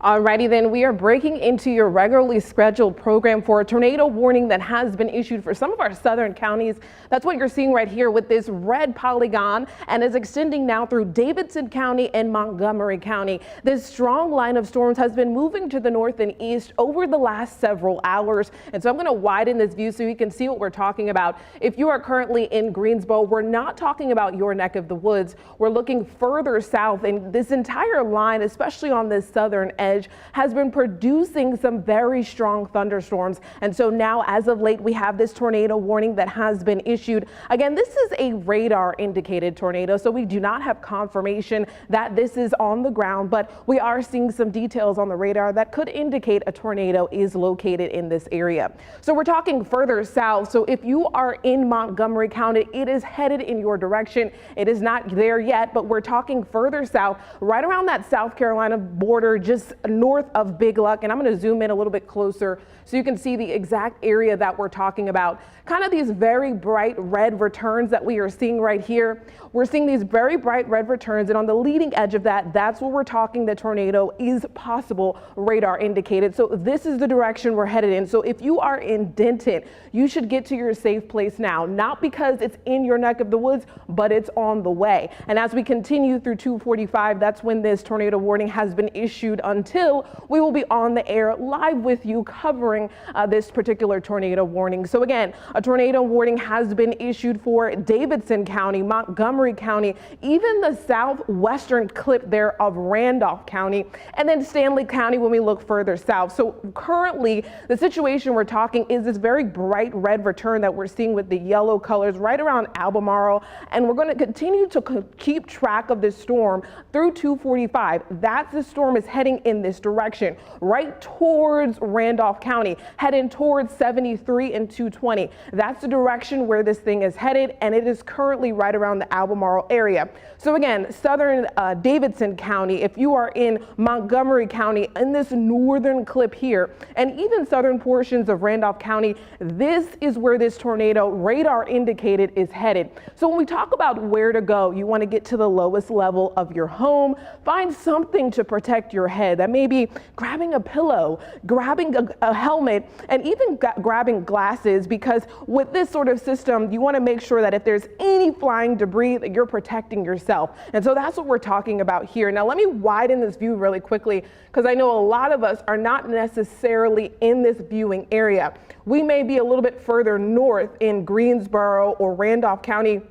Alrighty then, we are breaking into your regularly scheduled program for a tornado warning that has been issued for some of our southern counties. That's what you're seeing right here with this red polygon, and is extending now through Davidson County and Montgomery County. This strong line of storms has been moving to the north and east over the last several hours. And so I'm going to widen this view so you can see what we're talking about. If you are currently in Greensboro, we're not talking about your neck of the woods. We're looking further south, and this entire line, especially on this southern edge, has been producing some very strong thunderstorms. And so now, as of late, we have this tornado warning that has been issued. Again, this is a radar indicated tornado, so we do not have confirmation that this is on the ground, but we are seeing some details on the radar that could indicate a tornado is located in this area. So we're talking further south. So if you are in Montgomery County, it is headed in your direction. It is not there yet, but we're talking further south, right around that South Carolina border, just north of Big Luck. And I'm going to zoom in a little bit closer so you can see the exact area that we're talking about. Kind of these very bright red returns that we are seeing right here. We're seeing these very bright red returns, and on the leading edge of that, that's where we're talking the tornado is possible, radar indicated. So this is the direction we're headed in. So if you are in Denton, you should get to your safe place now, not because it's in your neck of the woods, but it's on the way. And as we continue through 245, that's when this tornado warning has been issued until we will be on the air live with you covering this particular tornado warning. So again, a tornado warning has been issued for Davidson County, Montgomery County, even the southwestern clip there of Randolph County, and then Stanley County when we look further south. So currently, the situation we're talking is this very bright red return that we're seeing with the yellow colors right around Asheboro, and we're going to continue to keep track of this storm through 245. That's the storm is heading in this direction, right towards Randolph County, heading towards 73 and 220. That's the direction where this thing is headed, and it is currently right around the Asheboro area. So again, southern Davidson County, if you are in Montgomery County, in this northern clip here, and even southern portions of Randolph County, this is where this tornado radar indicated is headed. So when we talk about where to go, you want to get to the lowest level of your home, find something to protect your head. That may be grabbing a pillow, grabbing a helmet, and even grabbing glasses, because with this sort of system, you want to make sure that if there's any flying debris, that you're protecting yourself. And so that's what we're talking about here. Now, let me widen this view really quickly, because I know a lot of us are not necessarily in this viewing area. We may be a little bit further north in Greensboro or Randolph County,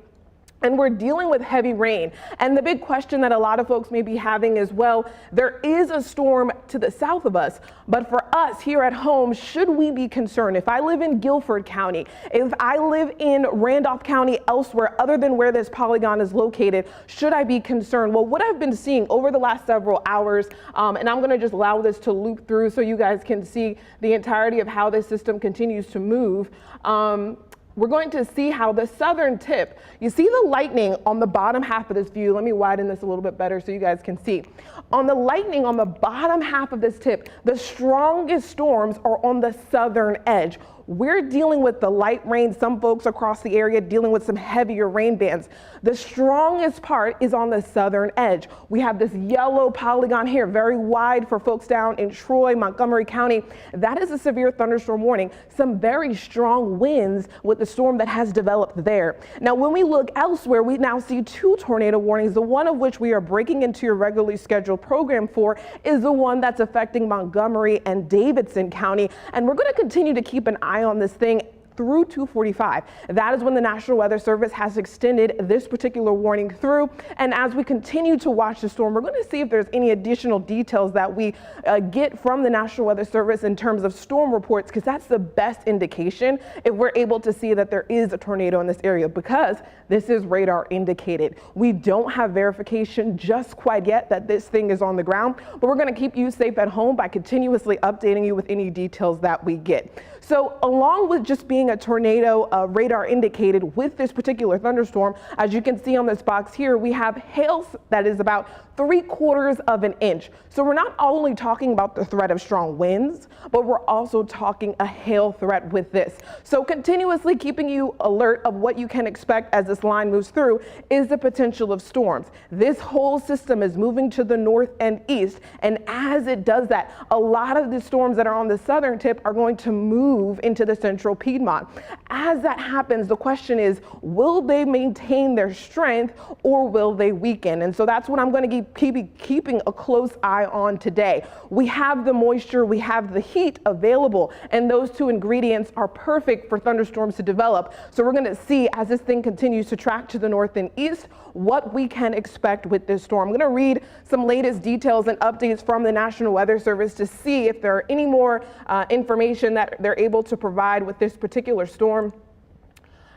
and we're dealing with heavy rain. And the big question that a lot of folks may be having is, well, there is a storm to the south of us, but for us here at home, should we be concerned? If I live in Guilford County, if I live in Randolph County elsewhere other than where this polygon is located, should I be concerned? Well, what I've been seeing over the last several hours, and I'm gonna just allow this to loop through so you guys can see the entirety of how this system continues to move. We're going to see how the southern tip, you see the lightning on the bottom half of this view. Let me widen this a little bit better so you guys can see. On the lightning on the bottom half of this tip, the strongest storms are on the southern edge. We're dealing with the light rain. Some folks across the area dealing with some heavier rain bands. The strongest part is on the southern edge. We have this yellow polygon here, very wide for folks down in Troy, Montgomery County. That is a severe thunderstorm warning. Some very strong winds with the storm that has developed there. Now, when we look elsewhere, we now see two tornado warnings. The one of which we are breaking into your regularly scheduled program for is the one that's affecting Montgomery and Davidson County. And we're going to continue to keep an eye on this thing through 245. That is when the National Weather Service has extended this particular warning through. And as we continue to watch the storm, we're going to see if there's any additional details that we get from the National Weather Service in terms of storm reports, because that's the best indication if we're able to see that there is a tornado in this area, because this is radar indicated. We don't have verification just quite yet that this thing is on the ground, but we're going to keep you safe at home by continuously updating you with any details that we get. So along with just being a tornado radar indicated with this particular thunderstorm, as you can see on this box here, we have hail that is about 3/4 of an inch. So we're not only talking about the threat of strong winds, but we're also talking a hail threat with this. So continuously keeping you alert of what you can expect as this line moves through is the potential of storms. This whole system is moving to the north and east, and as it does that, a lot of the storms that are on the southern tip are going to move into the central Piedmont. As that happens, the question is, will they maintain their strength or will they weaken? And so that's what I'm going to keeping a close eye on today. We have the moisture, we have the heat available, and those two ingredients are perfect for thunderstorms to develop. So we're going to see, as this thing continues to track to the north and east, what we can expect with this storm. I'm going to read some latest details and updates from the National Weather Service to see if there are any more information that they're able to provide with this particular storm.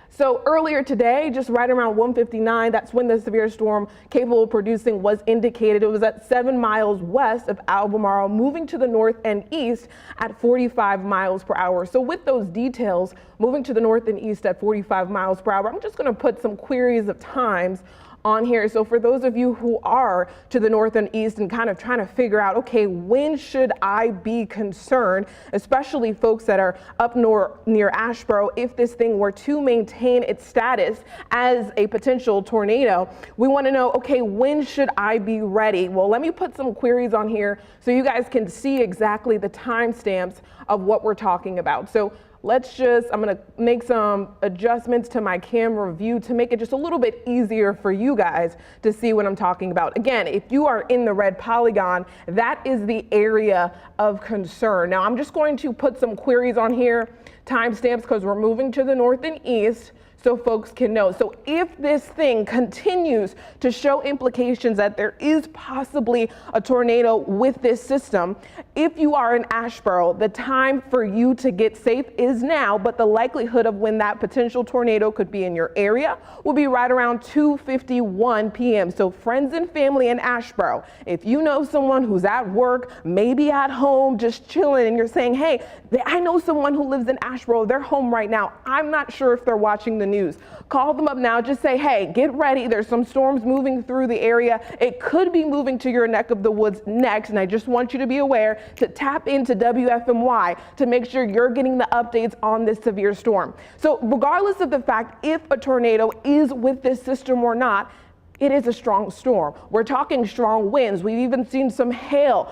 So earlier today, just right around 1:59, that's when the severe storm capable of producing was indicated. It was at 7 miles west of Albemarle, moving to the north and east at 45 miles per hour. So with those details, moving to the north and east at 45 miles per hour, I'm just going to put some queries of times on here. So for those of you who are to the north and east and kind of trying to figure out, okay, when should I be concerned, especially folks that are up near Asheboro, if this thing were to maintain its status as a potential tornado, we want to know, okay, when should I be ready? Well, let me put some queries on here so you guys can see exactly the timestamps of what we're talking about. So I'm going to make some adjustments to my camera view to make it just a little bit easier for you guys to see what I'm talking about. Again, if you are in the red polygon, that is the area of concern. Now, I'm just going to put some queries on here, timestamps, because we're moving to the north and east, so folks can know. So if this thing continues to show implications that there is possibly a tornado with this system, if you are in Asheboro, the time for you to get safe is now, but the likelihood of when that potential tornado could be in your area will be right around 2:51 p.m. So friends and family in Asheboro, if you know someone who's at work, maybe at home, just chilling, and you're saying, hey, I know someone who lives in Asheboro, they're home right now, I'm not sure if they're watching the news. Call them up now, just say, hey, get ready, there's some storms moving through the area. It could be moving to your neck of the woods next, and I just want you to be aware to tap into WFMY to make sure you're getting the updates on this severe storm. So regardless of the fact if a tornado is with this system or not, it is a strong storm. We're talking strong winds. We've even seen some hail.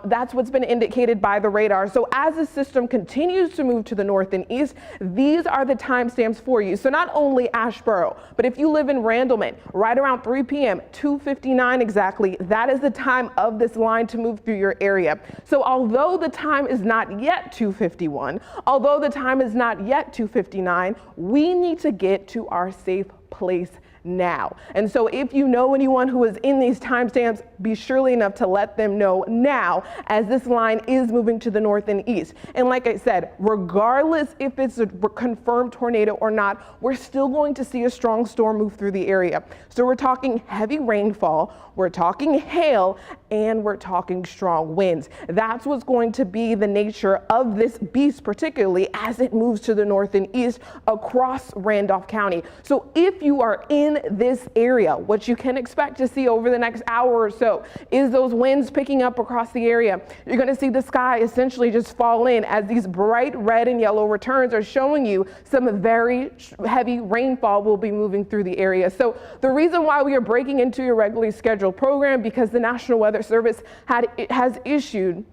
That's what's been indicated by the radar. So as the system continues to move to the north and east, these are the timestamps for you. So not only Asheboro, but if you live in Randolph, right around 3 p.m., 2:59 exactly, that is the time of this line to move through your area. So although the time is not yet 2:51, although the time is not yet 2:59, we need to get to our safe place now. And so if you know anyone who is in these timestamps, be surely enough to let them know now, as this line is moving to the north and east. And like I said, regardless if it's a confirmed tornado or not, we're still going to see a strong storm move through the area. So we're talking heavy rainfall, we're talking hail, and we're talking strong winds. That's what's going to be the nature of this beast, particularly as it moves to the north and east across Randolph County. So if you are in this area, what you can expect to see over the next hour or so is those winds picking up across the area. You're going to see the sky essentially just fall in as these bright red and yellow returns are showing you some very heavy rainfall will be moving through the area. So the reason why we are breaking into your regularly scheduled program, because the National Weather Service has issued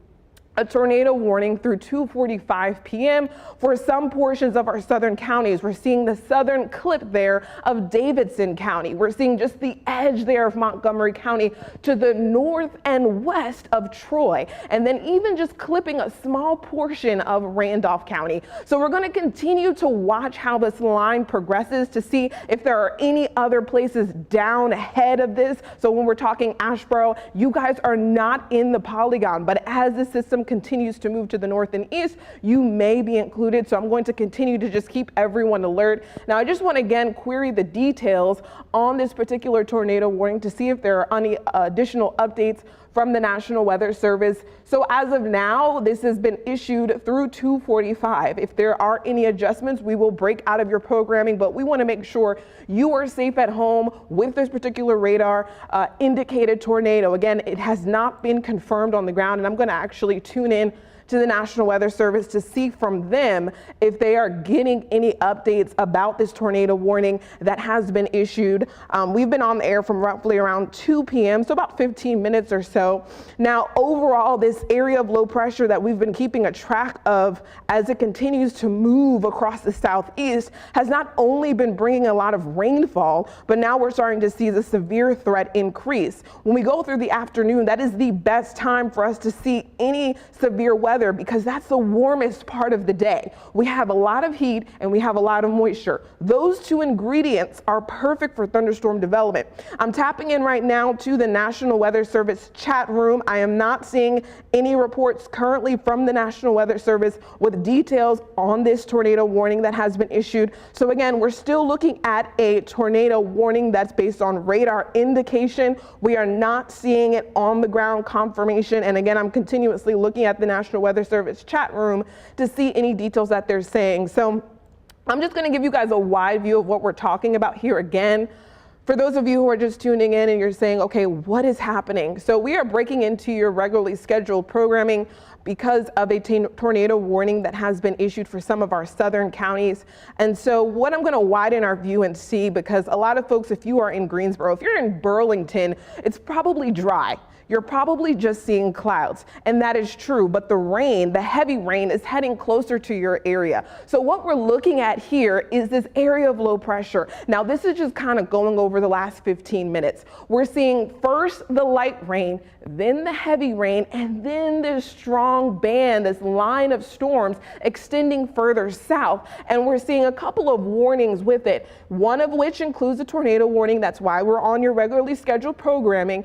a tornado warning through 2:45 p.m. for some portions of our southern counties. We're seeing the southern clip there of Davidson County. We're seeing just the edge there of Montgomery County to the north and west of Troy, and then even just clipping a small portion of Randolph County. So we're going to continue to watch how this line progresses to see if there are any other places down ahead of this. So when we're talking Asheboro, you guys are not in the polygon, but as the system continues to move to the north and east, you may be included. So I'm going to continue to just keep everyone alert. Now, I just want to again query the details on this particular tornado warning to see if there are any additional updates from the National Weather Service. So as of now, this has been issued through 2:45. If there are any adjustments, we will break out of your programming, but we want to make sure you are safe at home with this particular radar indicated tornado. Again, it has not been confirmed on the ground, and I'm going to actually tune in to the National Weather Service to see from them if they are getting any updates about this tornado warning that has been issued. We've been on the air from roughly around 2 p.m., so about 15 minutes or so. Now, overall, this area of low pressure that we've been keeping a track of as it continues to move across the southeast has not only been bringing a lot of rainfall, but now we're starting to see the severe threat increase. When we go through the afternoon, that is the best time for us to see any severe weather, because that's the warmest part of the day. We have a lot of heat and we have a lot of moisture. Those two ingredients are perfect for thunderstorm development. I'm tapping in right now to the National Weather Service chat room. I am not seeing any reports currently from the National Weather Service with details on this tornado warning that has been issued. So again, we're still looking at a tornado warning that's based on radar indication. We are not seeing it on the ground confirmation. And again, I'm continuously looking at the National Weather Service chat room to see any details that they're saying. So I'm just going to give you guys a wide view of what we're talking about here again. For those of you who are just tuning in and you're saying, okay, what is happening? So we are breaking into your regularly scheduled programming because of a tornado warning that has been issued for some of our southern counties. And so what I'm going to widen our view and see, because a lot of folks, if you are in Greensboro, if you're in Burlington, it's probably dry. You're probably just seeing clouds, and that is true, but the rain, the heavy rain, is heading closer to your area. So what we're looking at here is this area of low pressure. Now, this is just kind of going over the last 15 minutes. We're seeing first the light rain, then the heavy rain, and then this strong band, this line of storms extending further south. And we're seeing a couple of warnings with it, one of which includes a tornado warning. That's why we're on your regularly scheduled programming,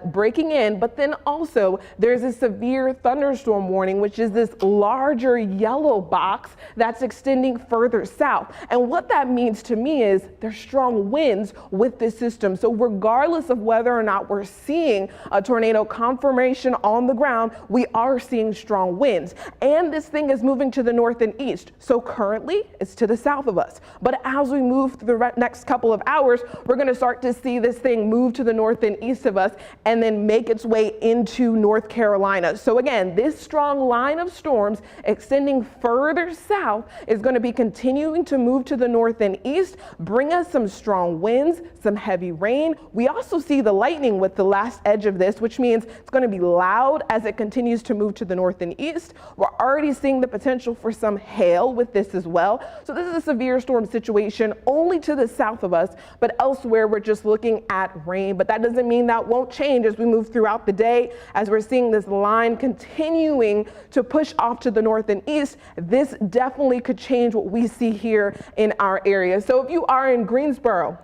breaking in. But then also there's a severe thunderstorm warning, which is this larger yellow box that's extending further south. And what that means to me is there's strong winds with this system. So regardless of whether or not we're seeing a tornado confirmation on the ground, we are seeing strong winds. And this thing is moving to the north and east. So currently it's to the south of us. But as we move through the next couple of hours, we're going to start to see this thing move to the north and east of us and then make its way into North Carolina. So again, this strong line of storms extending further south is going to be continuing to move to the north and east, bring us some strong winds, some heavy rain. We also see the lightning with the last edge of this, which means it's going to be loud as it continues to move to the north and east. We're already seeing the potential for some hail with this as well. So this is a severe storm situation only to the south of us, but elsewhere we're just looking at rain. But that doesn't mean that won't change as we move throughout the day, as we're seeing this line continuing to push off to the north and east. This definitely could change what we see here in our area. So if you are in Greensboro,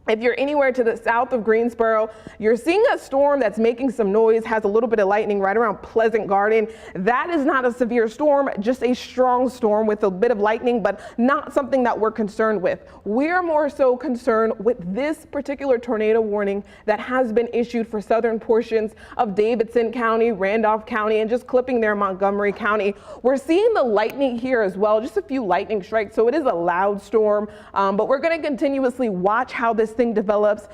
if you're anywhere to the south of Greensboro, you're seeing a storm that's making some noise, has a little bit of lightning right around Pleasant Garden. That is not a severe storm, just a strong storm with a bit of lightning, but not something that we're concerned with. We're more so concerned with this particular tornado warning that has been issued for southern portions of Davidson County, Randolph County, and just clipping there Montgomery County. We're seeing the lightning here as well, just a few lightning strikes, so it is a loud storm, but we're going to continuously watch how this thing develops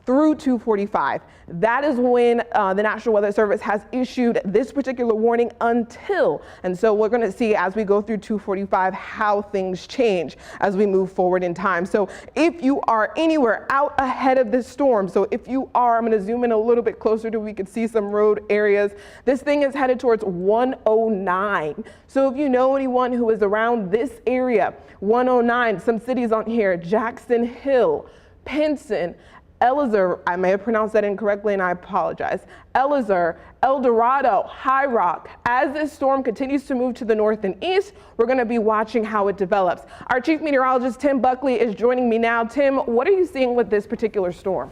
through 2:45. That is when the National Weather Service has issued this particular warning until, and so we're going to see as we go through 2:45 how things change as we move forward in time. So if you are anywhere out ahead of this storm, so if you are, I'm going to zoom in a little bit closer to we can see some road areas. This thing is headed towards 109. So if you know anyone who is around this area, 109, some cities on here, Jackson Hill, Pinson, Elizur, I may have pronounced that incorrectly and I apologize, Elizur, El Dorado, High Rock. As this storm continues to move to the north and east, we're going to be watching how it develops. Our chief meteorologist, Tim Buckley, is joining me now. Tim, what are you seeing with this particular storm?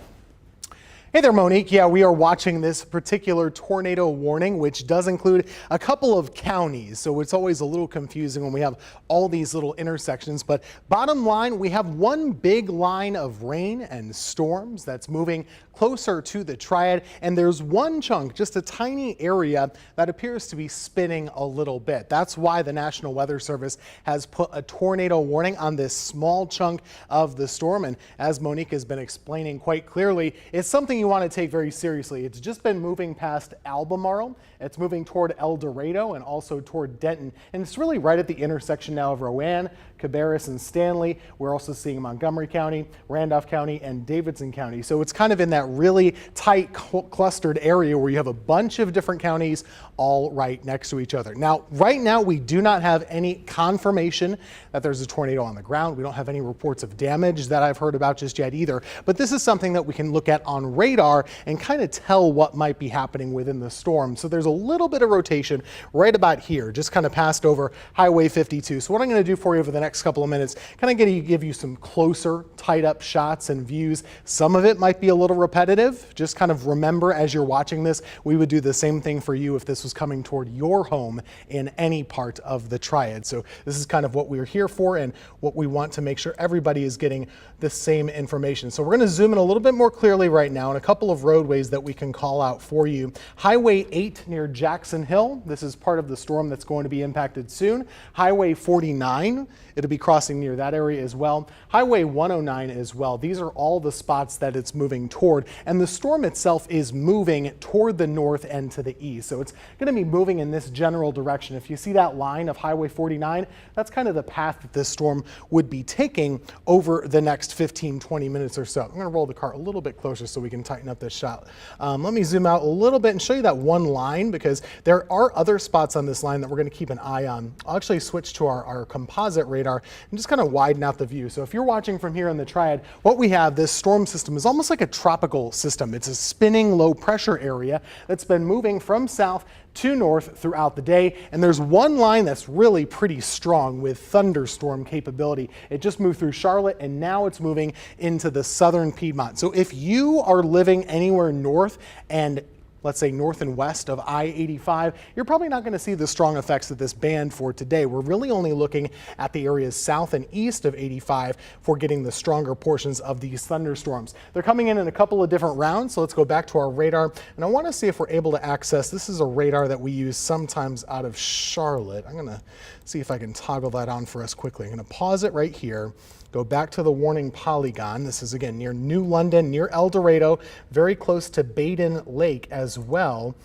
Hey there, Monique. Yeah, we are watching this particular tornado warning, which does include a couple of counties. So it's always a little confusing when we have all these little intersections. But bottom line, we have one big line of rain and storms that's moving closer to the triad. And there's one chunk, just a tiny area that appears to be spinning a little bit. That's why the National Weather Service has put a tornado warning on this small chunk of the storm. And as Monique has been explaining quite clearly, it's something you want to take very seriously. It's just been moving past Albemarle. It's moving toward El Dorado and also toward Denton. And it's really right at the intersection now of Rowan, Cabarrus, and Stanley. We're also seeing Montgomery County, Randolph County, and Davidson County. So it's kind of in that really tight clustered area where you have a bunch of different counties all right next to each other. Now, right now, we do not have any confirmation that there's a tornado on the ground. We don't have any reports of damage that I've heard about just yet either. But this is something that we can look at on radar and kind of tell what might be happening within the storm. So there's a little bit of rotation right about here, just kind of passed over Highway 52. So what I'm going to do for you over the next couple of minutes, kind of give you some closer, tied up shots and views. Some of it might be a little repetitive. Just kind of remember as you're watching this, we would do the same thing for you if this was coming toward your home in any part of the triad. So this is kind of what we're here for and what we want to make sure everybody is getting the same information. So we're going to zoom in a little bit more clearly right now and a couple of roadways that we can call out for you. Highway 8 near Jackson Hill. This is part of the storm that's going to be impacted soon. Highway 49. It'll be crossing near that area as well. Highway 109 as well. These are all the spots that it's moving toward. And the storm itself is moving toward the north and to the east. So it's going to be moving in this general direction. If you see that line of Highway 49, that's kind of the path that this storm would be taking over the next 15-20 minutes or so. I'm going to roll the car a little bit closer so we can tighten up this shot. Let me zoom out a little bit and show you that one line because there are other spots on this line that we're going to keep an eye on. I'll actually switch to our composite radar and just kind of widen out the view. So if you're watching from here in the triad, what we have, this storm system is almost like a tropical system. It's a spinning low pressure area that's been moving from south to north throughout the day. And there's one line that's really pretty strong with thunderstorm capability. It just moved through Charlotte and now it's moving into the southern Piedmont. So if you are living anywhere north and let's say north and west of I-85, you're probably not going to see the strong effects of this band for today. We're really only looking at the areas south and east of 85 for getting the stronger portions of these thunderstorms. They're coming in a couple of different rounds, so let's go back to our radar. And I want to see if we're able to access, this is a radar that we use sometimes out of Charlotte. I'm going to see if I can toggle that on for us quickly. I'm going to pause it right here. Go back to the warning polygon. This is again near New London, near El Dorado, very close to Baden Lake as well.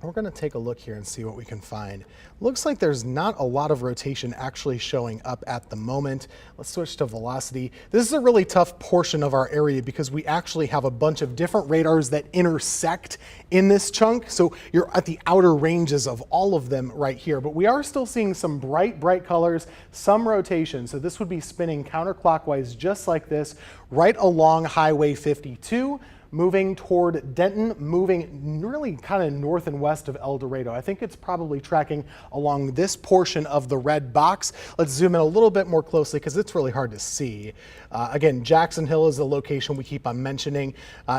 We're going to take a look here and see what we can find. Looks like there's not a lot of rotation actually showing up at the moment. Let's switch to velocity. This is a really tough portion of our area because we actually have a bunch of different radars that intersect in this chunk. So you're at the outer ranges of all of them right here, but we are still seeing some bright colors, some rotation. So this would be spinning counterclockwise just like this right along Highway 52. Moving toward Denton, moving really kind of north and west of El Dorado. I think it's probably tracking along this portion of the red box. Let's zoom in a little bit more closely because it's really hard to see. Again, Jackson Hill is the location we keep on mentioning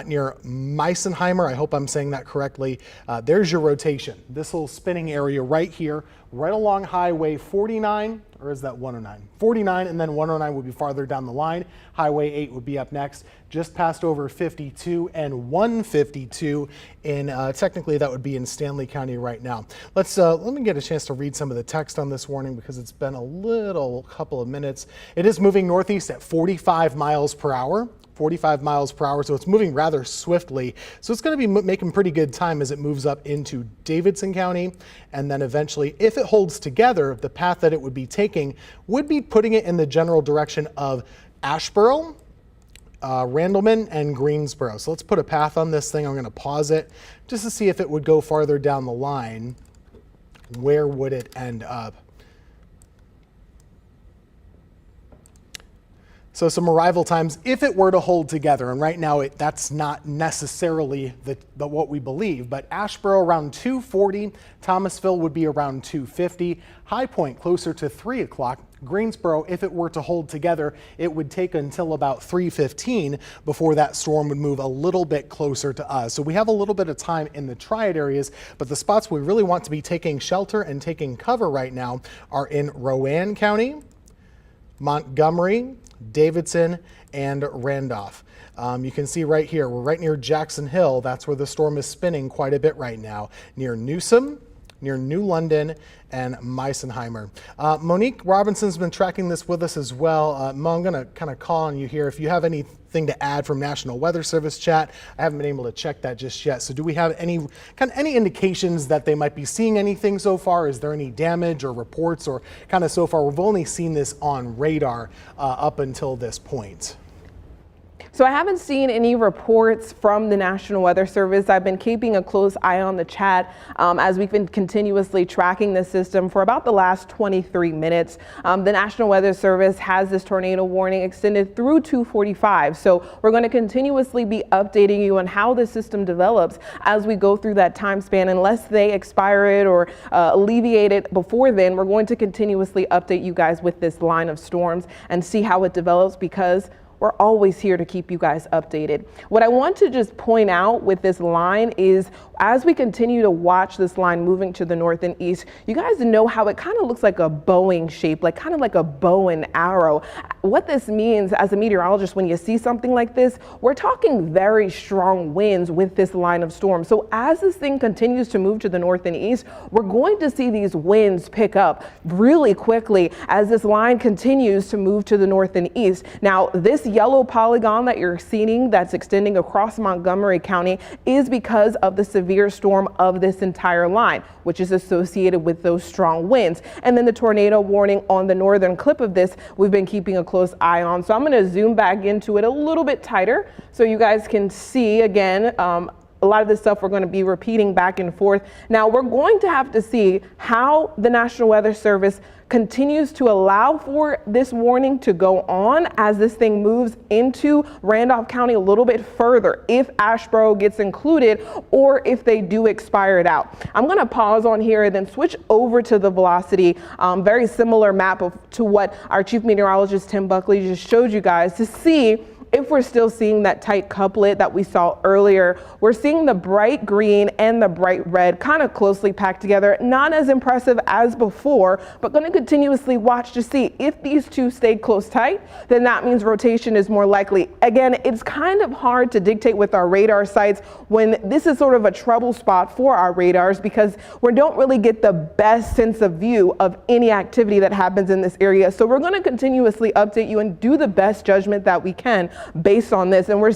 near Meisenheimer. I hope I'm saying that correctly. There's your rotation. This little spinning area right here, right along Highway 49, or is that 109? 49, and then 109 would be farther down the line. Highway 8 would be up next, just passed over 52 and 152 in, technically that would be in Stanley County right now. Let me get a chance to read some of the text on this warning because it's been a couple of minutes. It is moving northeast at 45 miles per hour. 45 miles per hour, so it's moving rather swiftly. So it's going to be making pretty good time as it moves up into Davidson County. And then eventually, if it holds together, the path that it would be taking would be putting it in the general direction of Asheboro, Randleman, and Greensboro. So let's put a path on this thing. I'm going to pause it just to see if it would go farther down the line. Where would it end up? So some arrival times, if it were to hold together, and right now that's not necessarily what we believe, but Asheboro around 2:40, Thomasville would be around 2:50, High Point closer to 3 o'clock, Greensboro, if it were to hold together, it would take until about 3:15 before that storm would move a little bit closer to us. So we have a little bit of time in the triad areas, but the spots we really want to be taking shelter and taking cover right now are in Rowan County, Montgomery, Davidson, and Randolph. You can see right here, we're right near Jackson Hill. That's where the storm is spinning quite a bit right now, near Newsom, near New London, and Meisenheimer. Monique Robinson's been tracking this with us as well. Mo, I'm going to kind of call on you here. If you have anything to add from National Weather Service chat, I haven't been able to check that just yet. So do we have any indications that they might be seeing anything so far? Is there any damage or reports or kind of so far? We've only seen this on radar up until this point. So I haven't seen any reports from the National Weather Service. I've been keeping a close eye on the chat as we've been continuously tracking the system for about the last 23 minutes. The National Weather Service has this tornado warning extended through 2:45. So we're going to continuously be updating you on how the system develops as we go through that time span. Unless they expire it or alleviate it before then, we're going to continuously update you guys with this line of storms and see how it develops, because we're always here to keep you guys updated. What I want to just point out with this line is, as we continue to watch this line moving to the north and east, you guys know how it kind of looks like a Boeing shape, like kind of like a bow and arrow. What this means as a meteorologist, when you see something like this, we're talking very strong winds with this line of storm. So as this thing continues to move to the north and east, we're going to see these winds pick up really quickly as this line continues to move to the north and east. Now, this yellow polygon that you're seeing that's extending across Montgomery County is because of the severe storm of this entire line, which is associated with those strong winds. And then the tornado warning on the northern clip of this, we've been keeping a close eye on. So I'm going to zoom back into it a little bit tighter so you guys can see again. A lot of this stuff we're going to be repeating back and forth. Now we're going to have to see how the National Weather Service continues to allow for this warning to go on as this thing moves into Randolph County a little bit further, if Asheboro gets included or if they do expire it out. I'm going to pause on here and then switch over to the velocity, very similar map to what our chief meteorologist Tim Buckley just showed you guys, to see if we're still seeing that tight couplet that we saw earlier. We're seeing the bright green and the bright red kind of closely packed together. Not as impressive as before, but going to continuously watch to see if these two stay close tight, then that means rotation is more likely. Again, it's kind of hard to dictate with our radar sites when this is sort of a trouble spot for our radars, because we don't really get the best sense of view of any activity that happens in this area. So we're going to continuously update you and do the best judgment that we can based on this. And we're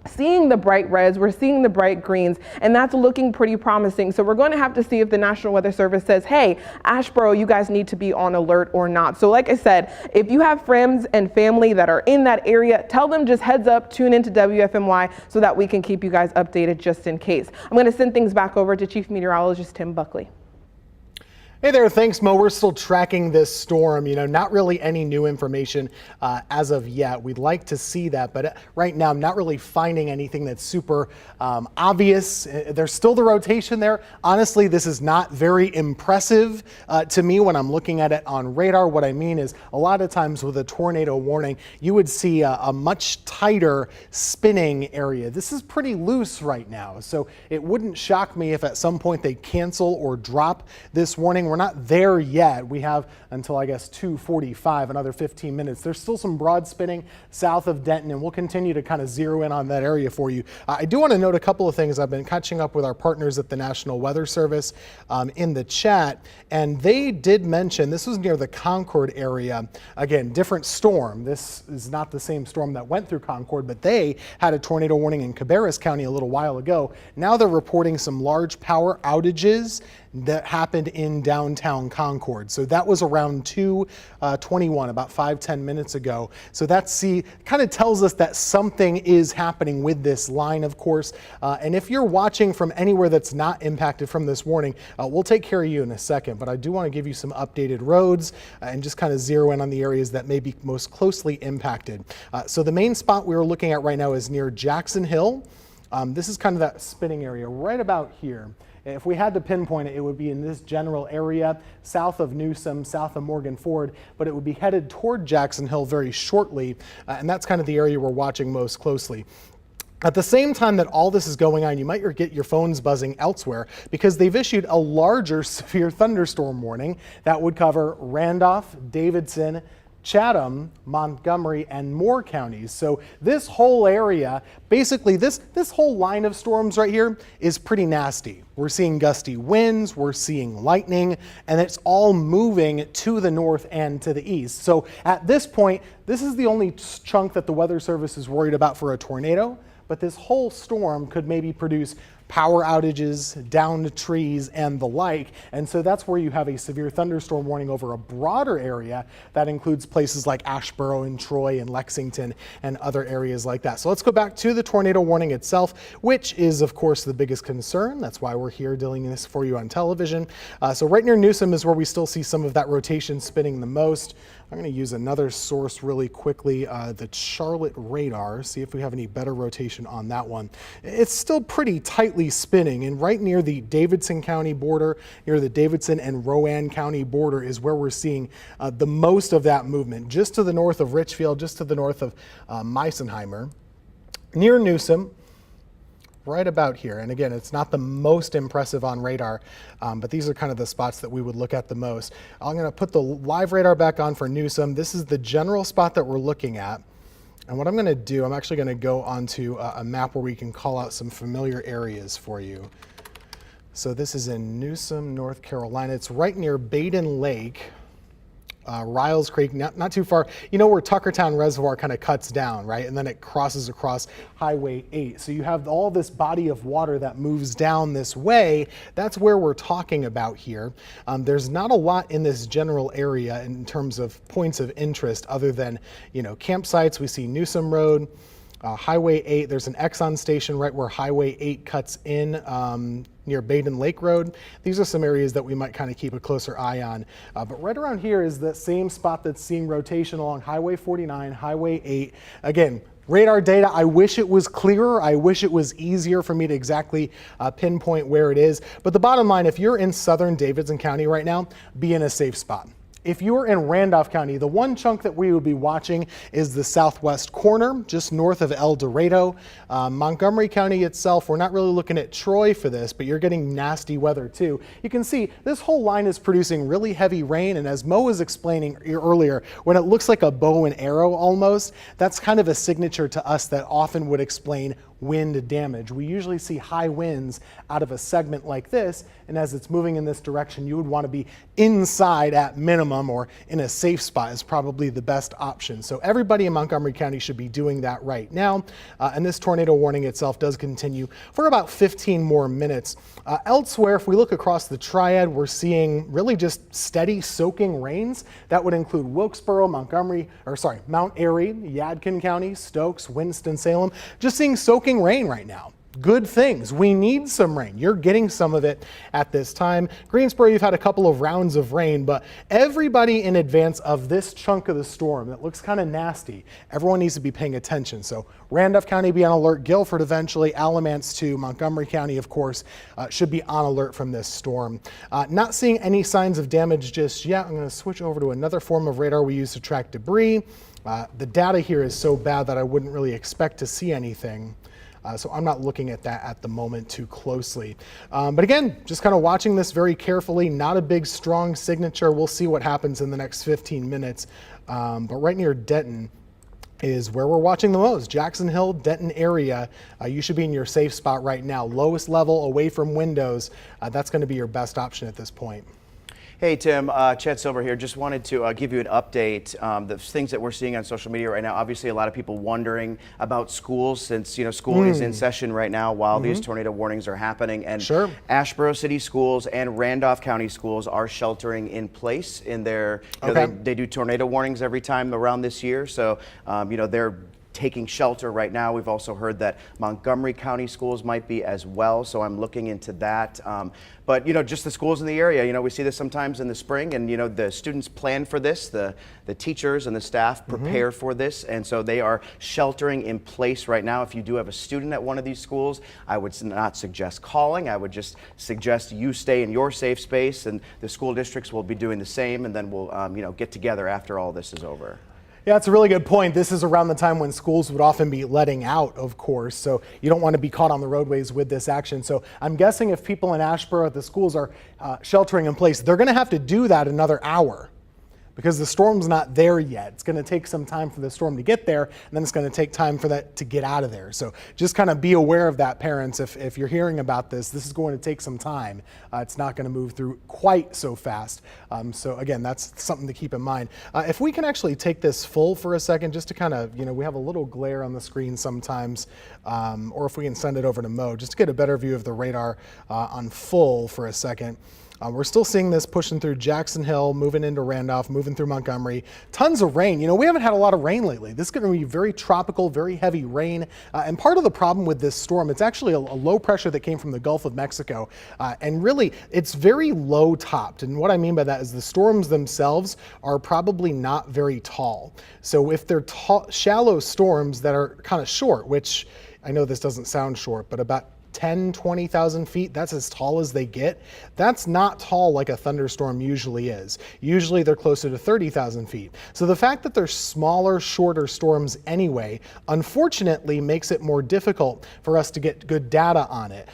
seeing the bright reds, we're seeing the bright greens, and that's looking pretty promising. So we're going to have to see if the National Weather Service says, hey, Asheboro, you guys need to be on alert or not. So like I said, if you have friends and family that are in that area, tell them just heads up, tune into WFMY so that we can keep you guys updated just in case. I'm going to send things back over to Chief Meteorologist Tim Buckley. Hey there, thanks Mo. We're still tracking this storm, not really any new information as of yet. We'd like to see that, but right now I'm not really finding anything that's super obvious. There's still the rotation there. Honestly, this is not very impressive to me when I'm looking at it on radar. What I mean is, a lot of times with a tornado warning, you would see a much tighter spinning area. This is pretty loose right now, so it wouldn't shock me if at some point they cancel or drop this warning. We're not there yet. We have until, I guess, 2:45, another 15 minutes. There's still some broad spinning south of Denton, and we'll continue to kind of zero in on that area for you. I do want to note a couple of things. I've been catching up with our partners at the National Weather Service in the chat, and they did mention this was near the Concord area. Again, different storm. This is not the same storm that went through Concord, but they had a tornado warning in Cabarrus County a little while ago. Now they're reporting some large power outages that happened in downtown Concord. So that was around 2:21, about 5-10 minutes ago. So that's kind of tells us that something is happening with this line, of course. And if you're watching from anywhere that's not impacted from this warning, we'll take care of you in a second. But I do want to give you some updated roads and just kind of zero in on the areas that may be most closely impacted. So the main spot we're looking at right now is near Jackson Hill. This is kind of that spinning area right about here. If we had to pinpoint it, it would be in this general area, south of Newsom, south of Morgan Ford, but it would be headed toward Jackson Hill very shortly, and that's kind of the area we're watching most closely. At the same time that all this is going on, you might get your phones buzzing elsewhere because they've issued a larger severe thunderstorm warning that would cover Randolph, Davidson, Chatham, Montgomery, and Moore counties. So this whole area, basically this whole line of storms right here is pretty nasty. We're seeing gusty winds, we're seeing lightning, and it's all moving to the north and to the east. So at this point, this is the only chunk that the Weather Service is worried about for a tornado, but this whole storm could maybe produce power outages, downed trees, and the like. And so that's where you have a severe thunderstorm warning over a broader area that includes places like Asheboro and Troy and Lexington and other areas like that. So let's go back to the tornado warning itself, which is of course the biggest concern. That's why we're here doing this for you on television. So right near Newsom is where we still see some of that rotation spinning the most. I'm going to use another source really quickly, the Charlotte radar, see if we have any better rotation on that one. It's still pretty tightly spinning, and right near the Davidson County border, near the Davidson and Rowan County border is where we're seeing the most of that movement, just to the north of Richfield, just to the north of Meisenheimer. Near Newsom, right about here. And again, it's not the most impressive on radar, but these are kind of the spots that we would look at the most. I'm going to put the live radar back on for Newsom. This is the general spot that we're looking at. And what I'm going to do, I'm actually going to go onto a map where we can call out some familiar areas for you. So this is in Newsom, North Carolina. It's right near Baden Lake. Riles Creek, not too far. You know where Tuckertown Reservoir kind of cuts down, right? And then it crosses across Highway 8. So you have all this body of water that moves down this way. That's where we're talking about here. There's not a lot in this general area in terms of points of interest other than, campsites. We see Newsom Road, Highway 8. There's an Exxon station right where Highway 8 cuts in near Baden Lake Road. These are some areas that we might kind of keep a closer eye on. But right around here is the same spot that's seeing rotation along Highway 49, Highway 8. Again, radar data, I wish it was clearer. I wish it was easier for me to exactly pinpoint where it is. But the bottom line, if you're in southern Davidson County right now, be in a safe spot. If you're in Randolph County, the one chunk that we would be watching is the southwest corner, just north of El Dorado. Montgomery County itself, we're not really looking at Troy for this, but you're getting nasty weather too. You can see this whole line is producing really heavy rain, and as Mo was explaining earlier, when it looks like a bow and arrow almost, that's kind of a signature to us that often would explain wind damage. We usually see high winds out of a segment like this, and as it's moving in this direction, you would want to be inside at minimum, or in a safe spot is probably the best option. So everybody in Montgomery County should be doing that right now. And this tornado warning itself does continue for about 15 more minutes. Elsewhere, if we look across the triad, we're seeing really just steady soaking rains. That would include Wilkesboro, Mount Airy, Yadkin County, Stokes, Winston-Salem, just seeing soaking rain right now. Good things. We need some rain. You're getting some of it at this time. Greensboro, you've had a couple of rounds of rain, but everybody in advance of this chunk of the storm that looks kind of nasty, everyone needs to be paying attention. So Randolph County be on alert, Guilford eventually, Alamance too, Montgomery County, of course, should be on alert from this storm. Not seeing any signs of damage just yet. I'm going to switch over to another form of radar we use to track debris. The data here is so bad that I wouldn't really expect to see anything. So I'm not looking at that at the moment too closely. But again, just kind of watching this very carefully, not a big strong signature. We'll see what happens in the next 15 minutes. But right near Denton is where we're watching the most. Jackson Hill, Denton area. You should be in your safe spot right now. Lowest level, away from windows. That's going to be your best option at this point. Hey Tim, Chad Silver here. Just wanted to give you an update. The things that we're seeing on social media right now, obviously a lot of people wondering about schools since school is in session right now while these tornado warnings are happening. And Asheboro City schools and Randolph County schools are sheltering in place in their, they do tornado warnings every time around this year. So, they're taking shelter right now. We've also heard that Montgomery County schools might be as well, so I'm looking into that. But just the schools in the area, we see this sometimes in the spring, and the students plan for this, the teachers and the staff prepare for this, and so they are sheltering in place right now. If you do have a student at one of these schools, I would not suggest calling. I would just suggest you stay in your safe space, and the school districts will be doing the same, and then we'll get together after all this is over. Yeah, it's a really good point. This is around the time when schools would often be letting out, of course, so you don't want to be caught on the roadways with this action. So I'm guessing if people in Asheboro at the schools are sheltering in place, they're going to have to do that another hour, because the storm's not there yet. It's going to take some time for the storm to get there, and then it's going to take time for that to get out of there. So just kind of be aware of that, parents. If you're hearing about this is going to take some time. It's not going to move through quite so fast. So again, that's something to keep in mind. If we can actually take this full for a second, just to kind of, we have a little glare on the screen sometimes, or if we can send it over to Mo, just to get a better view of the radar on full for a second. We're still seeing this pushing through Jackson Hill, moving into Randolph, moving through Montgomery. Tons of rain. We haven't had a lot of rain lately. This is going to be very tropical, very heavy rain. And part of the problem with this storm, it's actually a low pressure that came from the Gulf of Mexico. And really, it's very low topped. And what I mean by that is the storms themselves are probably not very tall. So if they're shallow storms that are kind of short, which I know this doesn't sound short, but about 10, 20,000 feet, that's as tall as they get. That's not tall like a thunderstorm usually is. Usually they're closer to 30,000 feet. So the fact that they're smaller, shorter storms anyway, unfortunately makes it more difficult for us to get good data on it.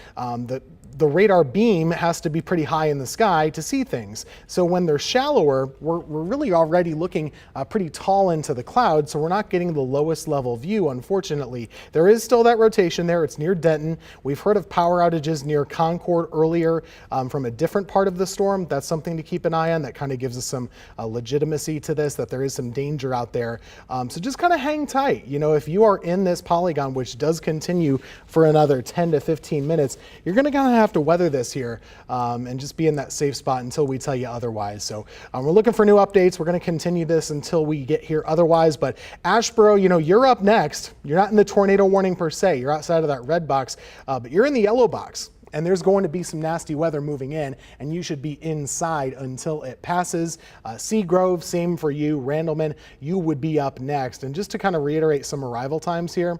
The radar beam has to be pretty high in the sky to see things. So when they're shallower, we're really already looking pretty tall into the clouds, so we're not getting the lowest level view, unfortunately. There is still that rotation there. It's near Denton. We've heard of power outages near Concord earlier from a different part of the storm. That's something to keep an eye on. That kind of gives us some legitimacy to this, that there is some danger out there. So just kind of hang tight. If you are in this polygon, which does continue for another 10 to 15 minutes, you're going to kind of have to weather this here and just be in that safe spot until we tell you otherwise. So we're looking for new updates. We're going to continue this until we get here otherwise. But Asheboro, you're up next. You're not in the tornado warning per se. You're outside of that red box, but you're in the yellow box. And there's going to be some nasty weather moving in, and you should be inside until it passes. Seagrove, same for you. Randleman, you would be up next. And just to kind of reiterate some arrival times here,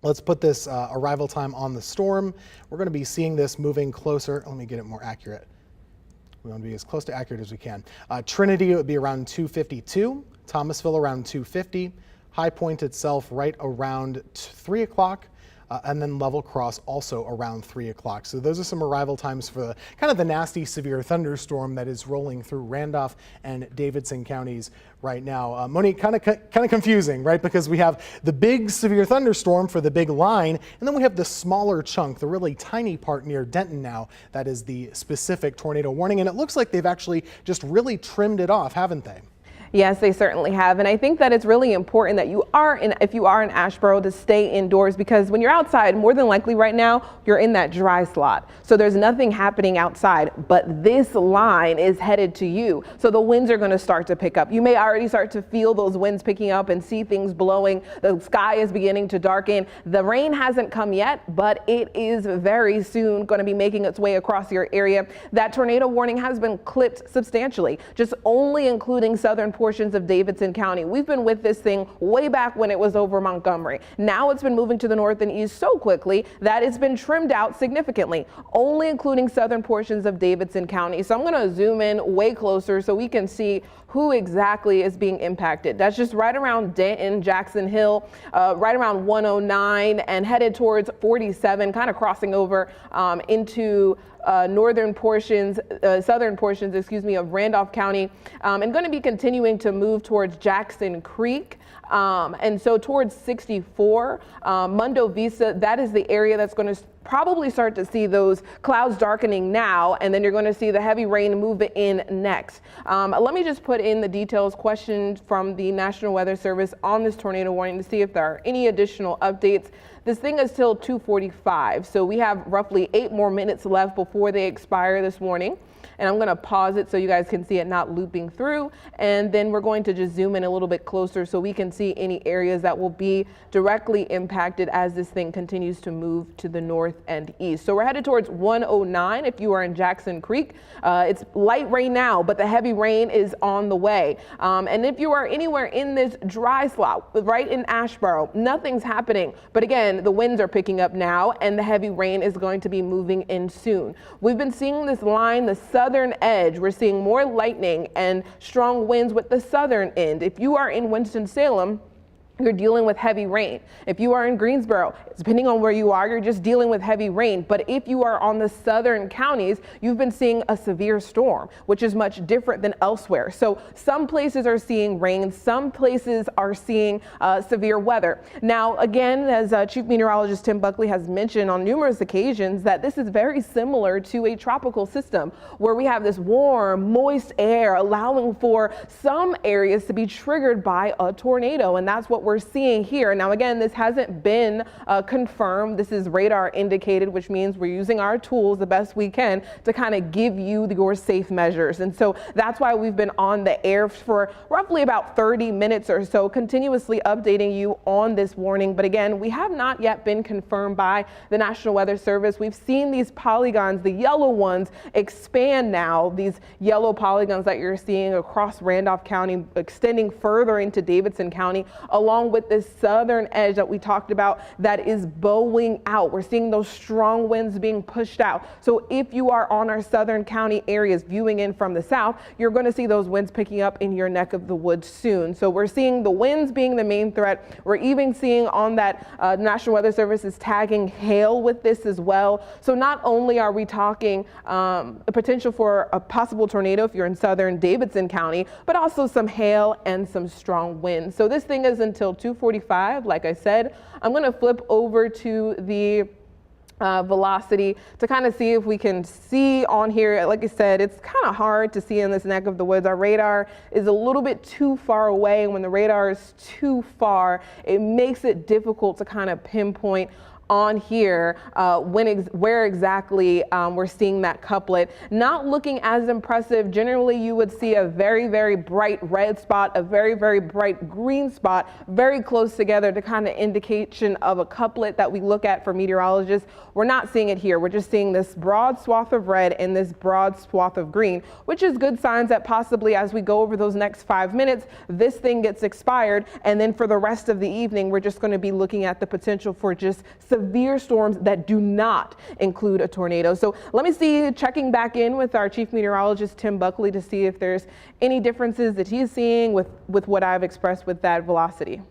let's put this arrival time on the storm. We're going to be seeing this moving closer. Let me get it more accurate. We want to be as close to accurate as we can. Trinity, it would be around 2:52. Thomasville around 2:50. High Point itself right around 3 o'clock. And then Level Cross also around 3 o'clock. So those are some arrival times for kind of the nasty severe thunderstorm that is rolling through Randolph and Davidson counties right now. Monique, kind of confusing, right? Because we have the big severe thunderstorm for the big line, and then we have the smaller chunk, the really tiny part near Denton now, that is the specific tornado warning. And it looks like they've actually just really trimmed it off, haven't they? Yes, they certainly have. And I think that it's really important that if you are in Asheboro, to stay indoors, because when you're outside, more than likely right now, you're in that dry slot. So there's nothing happening outside, but this line is headed to you. So the winds are going to start to pick up. You may already start to feel those winds picking up and see things blowing. The sky is beginning to darken. The rain hasn't come yet, but it is very soon going to be making its way across your area. That tornado warning has been clipped substantially, just only including southern portions of Davidson County. We've been with this thing way back when it was over Montgomery. Now it's been moving to the north and east so quickly that it's been trimmed out significantly, only including southern portions of Davidson County. So I'm going to zoom in way closer so we can see who exactly is being impacted. That's just right around Denton, Jackson Hill, right around 109 and headed towards 47, kind of crossing over into southern portions, of Randolph County, and going to be continuing to move towards Jackson Creek. And so towards 64, Mundo Vista, that is the area that's going to probably start to see those clouds darkening now, and then you're going to see the heavy rain move in next. Let me just put in the details questions from the National Weather Service on this tornado warning to see if there are any additional updates. This thing is till 2:45, so we have roughly 8 more minutes left before they expire this morning. And I'm going to pause it so you guys can see it not looping through. And then we're going to just zoom in a little bit closer so we can see any areas that will be directly impacted as this thing continues to move to the north and east. So we're headed towards 109 if you are in Jackson Creek. It's light rain now, but the heavy rain is on the way. And if you are anywhere in this dry slot, right in Asheboro, nothing's happening. But again, the winds are picking up now and the heavy rain is going to be moving in soon. We've been seeing this line, the southern edge. We're seeing more lightning and strong winds with the southern end. If you are in Winston-Salem, you're dealing with heavy rain. If you are in Greensboro, depending on where you are, you're just dealing with heavy rain. But if you are on the southern counties, you've been seeing a severe storm, which is much different than elsewhere. So some places are seeing rain, some places are seeing severe weather. Now, again, as Chief Meteorologist Tim Buckley has mentioned on numerous occasions, that this is very similar to a tropical system where we have this warm, moist air allowing for some areas to be triggered by a tornado. And that's what we're seeing here. Now, again, this hasn't been confirmed. This is radar indicated, which means we're using our tools the best we can to kind of give you your safe measures. And so that's why we've been on the air for roughly about 30 minutes or so, continuously updating you on this warning. But again, we have not yet been confirmed by the National Weather Service. We've seen these polygons, the yellow ones, expand now. These yellow polygons that you're seeing across Randolph County, extending further into Davidson County, along with this southern edge that we talked about that is bowing out. We're seeing those strong winds being pushed out. So if you are on our southern county areas viewing in from the south, you're going to see those winds picking up in your neck of the woods soon. So we're seeing the winds being the main threat. We're even seeing on that National Weather Service is tagging hail with this as well. So not only are we talking a potential for a possible tornado if you're in southern Davidson County, but also some hail and some strong winds. So this thing is until 2:45. Like I said, I'm going to flip over to the velocity to kind of see if we can see on here. Like I said, it's kind of hard to see in this neck of the woods. Our radar is a little bit too far away. And when the radar is too far, it makes it difficult to kind of pinpoint on here where exactly we're seeing that couplet. Not looking as impressive. Generally, you would see a very, very bright red spot, a very, very bright green spot, very close together to kind of indication of a couplet that we look at for meteorologists. We're not seeing it here. We're just seeing this broad swath of red and this broad swath of green, which is good signs that possibly as we go over those next 5 minutes, this thing gets expired. And then for the rest of the evening, we're just going to be looking at the potential for just severe storms that do not include a tornado. So let me see, checking back in with our Chief Meteorologist Tim Buckley to see if there's any differences that he's seeing with what I've expressed with that velocity.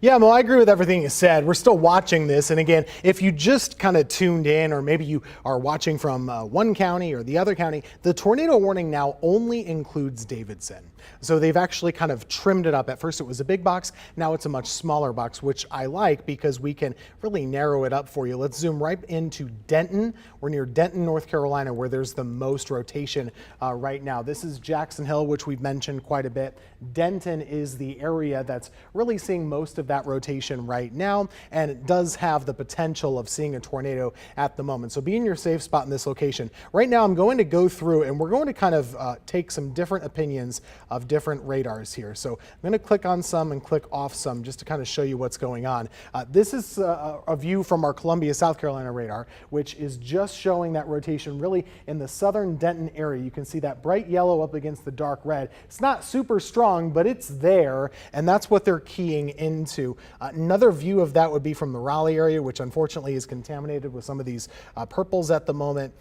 Yeah, Mo, I agree with everything you said. We're still watching this. And again, if you just kind of tuned in, or maybe you are watching from one county or the other county, the tornado warning now only includes Davidson. So they've actually kind of trimmed it up. At first it was a big box. Now it's a much smaller box, which I like because we can really narrow it up for you. Let's zoom right into Denton. We're near Denton, North Carolina, where there's the most rotation right now. This is Jackson Hill, which we've mentioned quite a bit. Denton is the area that's really seeing most of that rotation right now, and it does have the potential of seeing a tornado at the moment. So be in your safe spot in this location. Right now I'm going to go through and we're going to kind of take some different opinions of different radars here. So I'm going to click on some and click off some just to kind of show you what's going on. This is a view from our Columbia, South Carolina radar, which is just showing that rotation really in the southern Denton area. You can see that bright yellow up against the dark red. It's not super strong, but it's there, and that's what they're keying into. Another view of that would be from the Raleigh area, which unfortunately is contaminated with some of these purples at the moment.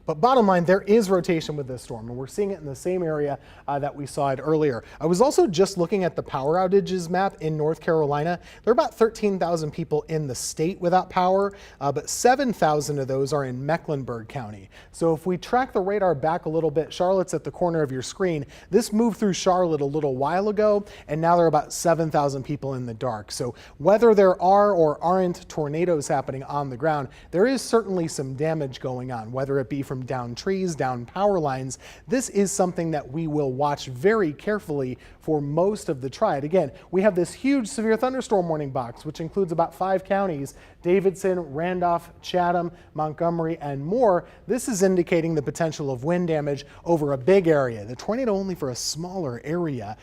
But bottom line, there is rotation with this storm, and we're seeing it in the same area that we saw it earlier. I was also just looking at the power outages map in North Carolina. There are about 13,000 people in the state without power, but 7,000 of those are in Mecklenburg County. So if we track the radar back a little bit, Charlotte's at the corner of your screen. This moved through Charlotte a little while ago, and now there are about 7,000 people in the dark. So whether there are or aren't tornadoes happening on the ground, there is certainly some damage going on, whether it be from down trees, down power lines. This is something that we will watch very carefully for most of the triad. Again, we have this huge severe thunderstorm warning box, which includes about 5 counties: Davidson, Randolph, Chatham, Montgomery, and more. This is indicating the potential of wind damage over a big area. The tornado only for a smaller area.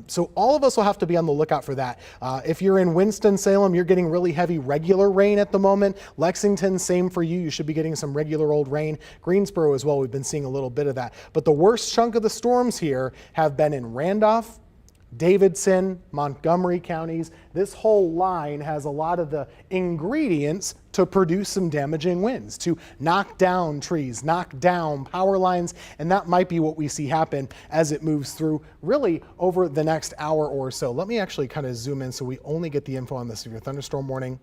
So all of us will have to be on the lookout for that. If you're in Winston-Salem, you're getting really heavy regular rain at the moment. Lexington, same for you. You should be getting some regular old rain. Greensboro as well, we've been seeing a little bit of that. But the worst chunk of the storms here have been in Randolph, Davidson, Montgomery counties. This whole line has a lot of the ingredients to produce some damaging winds, to knock down trees, knock down power lines, and that might be what we see happen as it moves through really over the next hour or so. Let me actually kind of zoom in so we only get the info on the severe thunderstorm warning.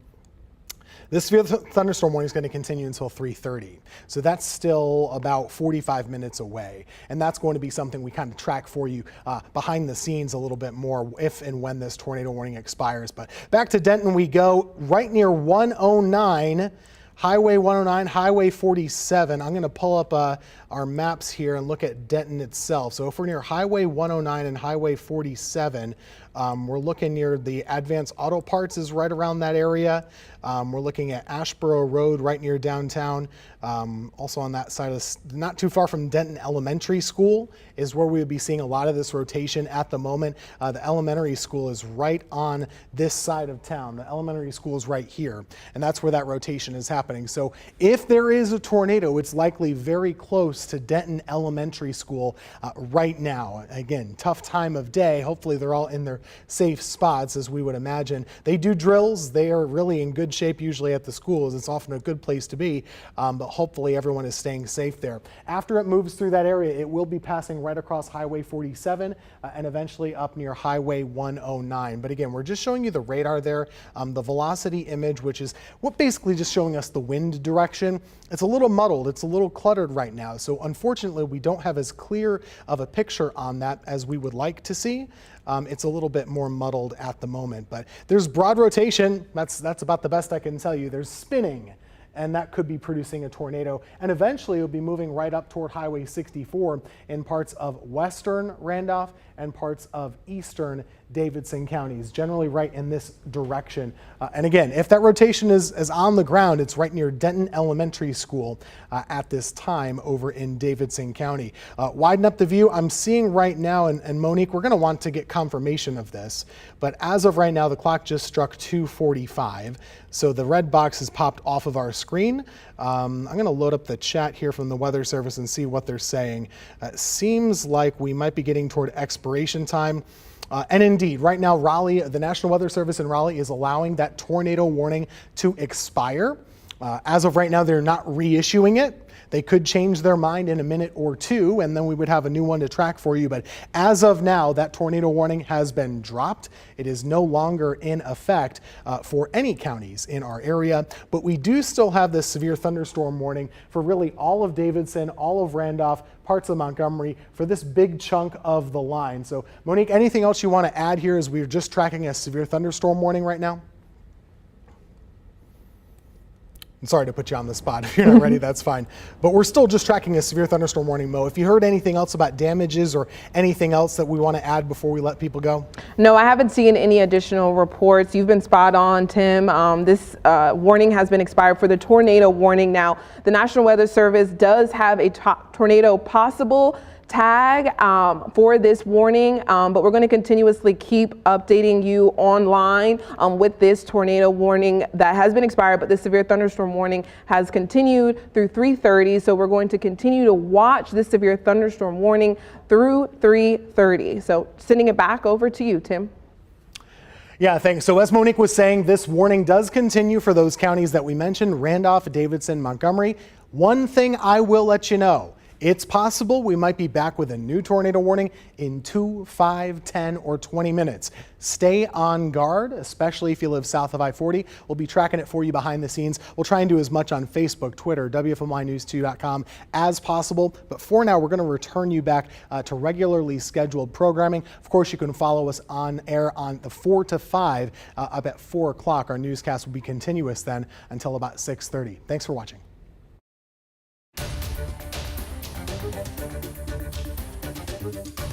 This severe thunderstorm warning is going to continue until 3:30. So that's still about 45 minutes away. And that's going to be something we kind of track for you behind the scenes a little bit more if and when this tornado warning expires. But back to Denton we go, right near 109. Highway 109, Highway 47. I'm going to pull up our maps here and look at Denton itself. So if we're near Highway 109 and Highway 47, we're looking near the Advanced Auto Parts is right around that area. We're looking at Asheboro Road right near downtown. Also on that side, not too far from Denton Elementary School is where we would be seeing a lot of this rotation at the moment. The elementary school is right on this side of town. The elementary school is right here, and that's where that rotation is happening. So if there is a tornado, it's likely very close to Denton Elementary School right now. Again, tough time of day. Hopefully they're all in their safe spots, as we would imagine. They do drills. They are really in good shape usually at the schools. It's often a good place to be, but hopefully everyone is staying safe there. After it moves through that area, it will be passing right across Highway 47 and eventually up near Highway 109. But again, we're just showing you the radar there, the velocity image, which is what basically just showing us the wind direction. It's a little muddled. It's a little cluttered right now. So unfortunately, we don't have as clear of a picture on that as we would like to see. It's a little bit more muddled at the moment, but there's broad rotation. That's about the best I can tell you. There's spinning, and that could be producing a tornado. And eventually it'll be moving right up toward Highway 64 in parts of western Randolph and parts of eastern Davidson counties, generally right in this direction. And again, if that rotation is on the ground, it's right near Denton Elementary School at this time over in Davidson County. Widen up the view. I'm seeing right now, and Monique, we're going to want to get confirmation of this, but as of right now, the clock just struck 2:45. So the red box has popped off of our screen. I'm going to load up the chat here from the Weather Service and see what they're saying. Seems like we might be getting toward expiration time. And indeed, right now, Raleigh, the National Weather Service in Raleigh is allowing that tornado warning to expire. As of right now, they're not reissuing it. They could change their mind in a minute or two, and then we would have a new one to track for you. But as of now, that tornado warning has been dropped. It is no longer in effect for any counties in our area. But we do still have this severe thunderstorm warning for really all of Davidson, all of Randolph, parts of Montgomery, for this big chunk of the line. So Monique, anything else you want to add here as we're just tracking a severe thunderstorm warning right now? I'm sorry to put you on the spot. If you're not ready, that's fine. But we're still just tracking a severe thunderstorm warning, Mo. If you heard anything else about damages or anything else that we want to add before we let people go? No, I haven't seen any additional reports. You've been spot on, Tim. This warning has been expired for the tornado warning. Now, the National Weather Service does have a tornado possible tag for this warning, but we're going to continuously keep updating you online with this tornado warning that has been expired, but the severe thunderstorm warning has continued through 3:30. So we're going to continue to watch this severe thunderstorm warning through 3:30. So sending it back over to you, Tim. Yeah, thanks. So as Monique was saying, this warning does continue for those counties that we mentioned: Randolph, Davidson, Montgomery. One thing I will let you know, it's possible we might be back with a new tornado warning in 2, 5, 10, or 20 minutes. Stay on guard, especially if you live south of I-40. We'll be tracking it for you behind the scenes. We'll try and do as much on Facebook, Twitter, WFMYnews2.com as possible. But for now, we're going to return you back to regularly scheduled programming. Of course, you can follow us on air on the 4 to 5 up at 4 o'clock. Our newscast will be continuous then until about 6:30. Thanks for watching. Thank you.